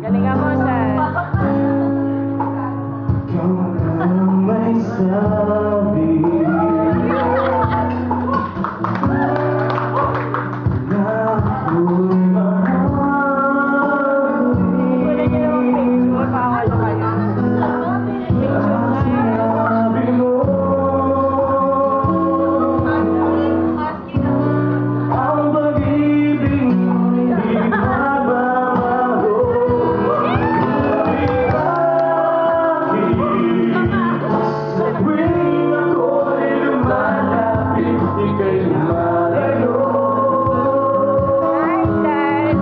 Galingan mo, sir. May sabi na ako'y Wala niyo naman picture. Bawal na kayo. Picture na yan. sabi mo ang pag-ibig mo'y di mababago. Sa tuwing ako'y lumalapit, ika'y lumalayo. Hi, guys.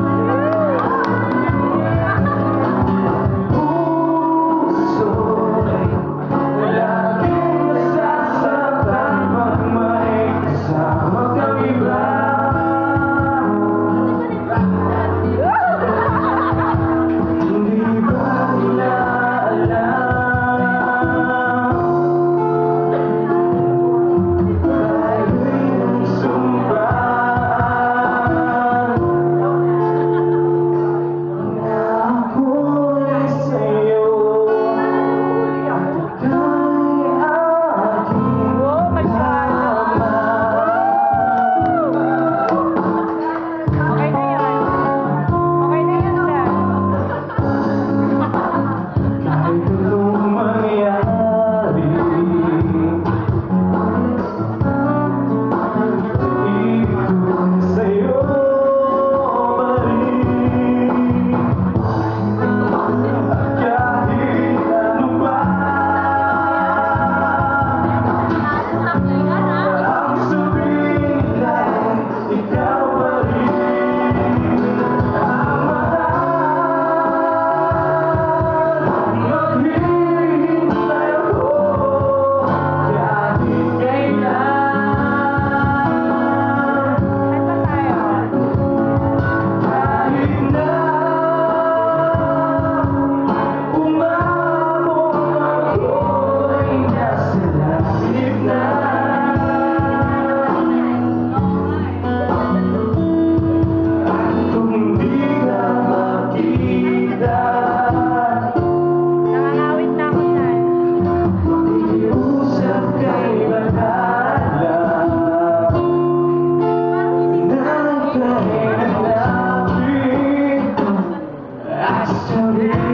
Puso'y laging nasasaktan pag may kasama kang iba. Hindi ba nila alam? Tayo'y nagsumpan na ako'y sa'yo at ika'y aking Oh, masyado. Okay na yan. Okay na yan, sir. kahit anong mangyari. Ibig ko sa'yo pa rin. Kahit ano pa ang sabihin lang, ikaw pa rin ang mahal. Maghihintay ako kahit kailan. Ano tayo? Kahit na umabot ako'y nasa langit na. At kung di ka makita, Nangangawit na ako, sir. iusap kay Bathala na ika'y naglabi at sabihin